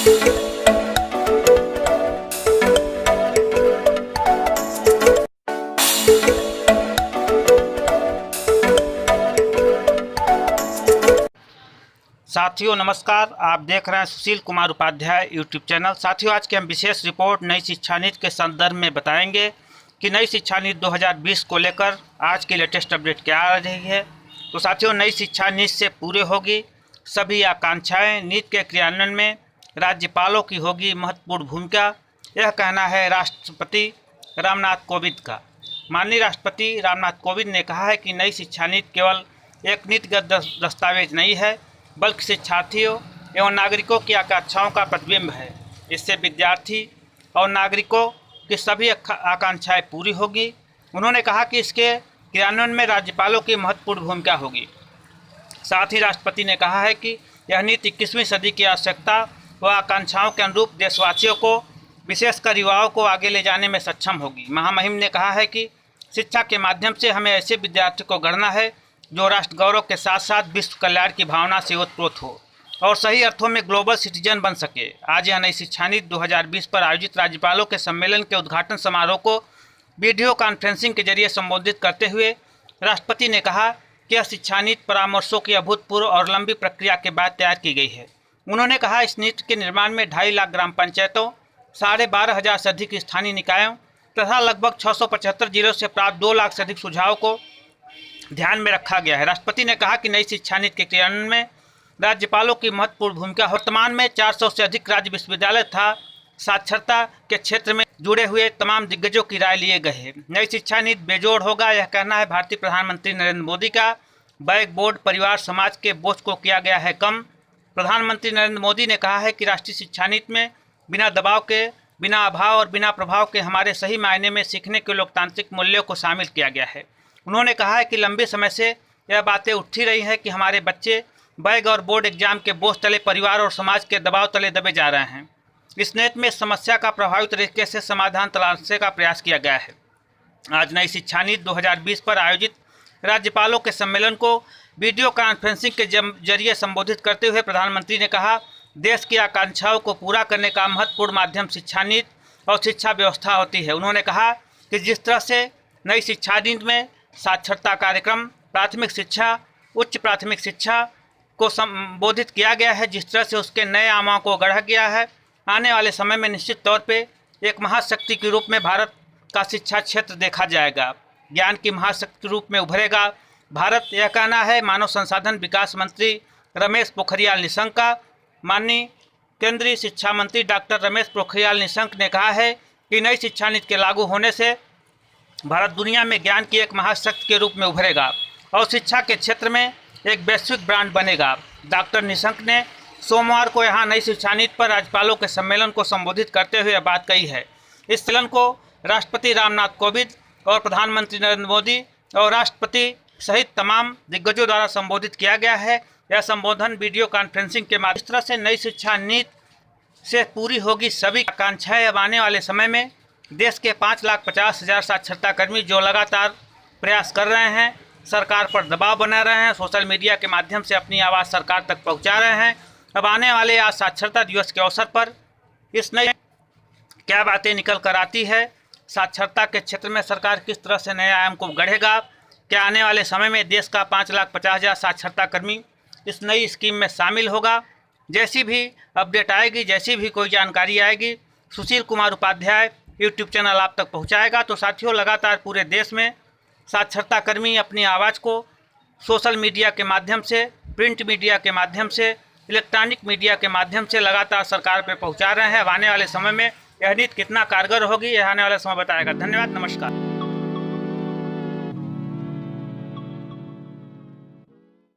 साथियों नमस्कार, आप देख रहे हैं सुशील कुमार उपाध्याय यूट्यूब चैनल। साथियों, आज की हम विशेष रिपोर्ट नई शिक्षा नीति के संदर्भ में बताएंगे कि नई शिक्षा नीति 2020 को लेकर आज की लेटेस्ट अपडेट क्या आ रही है। तो साथियों, नई शिक्षा नीति से पूरे होगी सभी आकांक्षाएं। नीति के क्रियान्वयन में राज्यपालों की होगी महत्वपूर्ण भूमिका, यह कहना है राष्ट्रपति रामनाथ कोविंद का। माननीय राष्ट्रपति रामनाथ कोविंद ने कहा है कि नई शिक्षा नीति केवल एक नीतिगत दस्तावेज नहीं है, बल्कि शिक्षार्थियों एवं नागरिकों की आकांक्षाओं का प्रतिबिंब है। इससे विद्यार्थी और नागरिकों की सभी आकांक्षाएं पूरी होगी। उन्होंने कहा कि इसके क्रियान्वयन में राज्यपालों की महत्वपूर्ण भूमिका होगी। साथ ही राष्ट्रपति ने कहा है कि यह नीति 21वीं सदी की आवश्यकता व आकांक्षाओं के अनुरूप देशवासियों को, विशेषकर युवाओं को आगे ले जाने में सक्षम होगी। महामहिम ने कहा है कि शिक्षा के माध्यम से हमें ऐसे विद्यार्थी को गढ़ना है जो राष्ट्र गौरव के साथ साथ विश्व कल्याण की भावना से ओतप्रोत हो और सही अर्थों में ग्लोबल सिटीजन बन सके। आज यह नई शिक्षा नीति 2020 पर आयोजित राज्यपालों के सम्मेलन के उद्घाटन समारोह को वीडियो कॉन्फ्रेंसिंग के जरिए संबोधित करते हुए राष्ट्रपति ने कहा कि यह शिक्षा नीति परामर्शों की अभूतपूर्व और लंबी प्रक्रिया के बाद तैयार की गई है। उन्होंने कहा इस नीति के निर्माण में 2.5 लाख ग्राम पंचायतों, 12,500 से अधिक स्थानीय निकायों तथा लगभग 675 जिलों से प्राप्त 2 लाख से अधिक सुझावों को ध्यान में रखा गया है। राष्ट्रपति ने कहा कि नई शिक्षा नीति के क्रियान्वयन में राज्यपालों की महत्वपूर्ण भूमिका। वर्तमान में 400 से अधिक राज्य विश्वविद्यालय तथा साक्षरता के क्षेत्र में जुड़े हुए तमाम दिग्गजों की राय लिए गए हैं। नई शिक्षा नीति बेजोड़ होगा, यह कहना है भारतीय प्रधानमंत्री नरेंद्र मोदी का। बैक बोर्ड परिवार समाज के बोझ को किया गया है कम। प्रधानमंत्री नरेंद्र मोदी ने कहा है कि राष्ट्रीय शिक्षा नीति में बिना दबाव के, बिना अभाव और बिना प्रभाव के हमारे सही मायने में सीखने के लोकतांत्रिक मूल्यों को शामिल किया गया है। उन्होंने कहा है कि लंबे समय से यह बातें उठी रही हैं कि हमारे बच्चे बैग और बोर्ड एग्जाम के बोझ तले, परिवार और समाज के दबाव तले दबे जा रहे हैं। इस नीति में समस्या का प्रभावी तरीके से समाधान तलाशने का प्रयास किया गया है। आज नई शिक्षा नीति 2020 पर आयोजित राज्यपालों के सम्मेलन को वीडियो कॉन्फ्रेंसिंग के जरिए संबोधित करते हुए प्रधानमंत्री ने कहा, देश की आकांक्षाओं को पूरा करने का महत्वपूर्ण माध्यम शिक्षा नीति और शिक्षा व्यवस्था होती है। उन्होंने कहा कि जिस तरह से नई शिक्षा नीति में साक्षरता कार्यक्रम, प्राथमिक शिक्षा, उच्च प्राथमिक शिक्षा को संबोधित किया गया है, जिस तरह से उसके नए आयामों को गढ़ा गया है, आने वाले समय में निश्चित तौर पे एक महाशक्ति के रूप में भारत का शिक्षा क्षेत्र देखा जाएगा, ज्ञान की महाशक्ति के रूप में उभरेगा भारत। यह कहना है मानव संसाधन विकास मंत्री रमेश पोखरियाल निशंक का। माननीय केंद्रीय शिक्षा मंत्री डॉक्टर रमेश पोखरियाल निशंक ने कहा है कि नई शिक्षा नीति के लागू होने से भारत दुनिया में ज्ञान की एक महाशक्ति के रूप में उभरेगा और शिक्षा के क्षेत्र में एक वैश्विक ब्रांड बनेगा। डॉक्टर निशंक ने सोमवार को यहाँ नई शिक्षा नीति पर राज्यपालों के सम्मेलन को संबोधित करते हुए बात कही है। इस सम्मेलन को राष्ट्रपति रामनाथ कोविंद और प्रधानमंत्री नरेंद्र मोदी और राष्ट्रपति सहित तमाम दिग्गजों द्वारा संबोधित किया गया है। यह संबोधन वीडियो कॉन्फ्रेंसिंग के माध्यम से इस तरह से नई शिक्षा नीति से पूरी होगी सभी आकांक्षाएं। अब आने वाले समय में देश के 5,50,000 साक्षरता कर्मी जो लगातार प्रयास कर रहे हैं, सरकार पर दबाव बना रहे हैं, सोशल मीडिया के माध्यम से अपनी आवाज़ सरकार तक पहुंचा रहे हैं। अब आने वाले आज साक्षरता दिवस के अवसर पर इस नई क्या बातें निकल कर आती है, साक्षरता के क्षेत्र में सरकार किस तरह से नए आयाम को गढ़ेगा, क्या आने वाले समय में देश का 5,50,000 साक्षरता कर्मी इस नई स्कीम में शामिल होगा। जैसी भी अपडेट आएगी, जैसी भी कोई जानकारी आएगी, सुशील कुमार उपाध्याय यूट्यूब चैनल आप तक पहुंचाएगा। तो साथियों, लगातार पूरे देश में साक्षरता कर्मी अपनी आवाज़ को सोशल मीडिया के माध्यम से, प्रिंट मीडिया के माध्यम से, इलेक्ट्रॉनिक मीडिया के माध्यम से लगातार सरकार पर पहुंचा रहे हैं। अब आने वाले समय में यह नीति कितना कारगर होगी, यह आने वाले समय बताएगा। धन्यवाद, नमस्कार।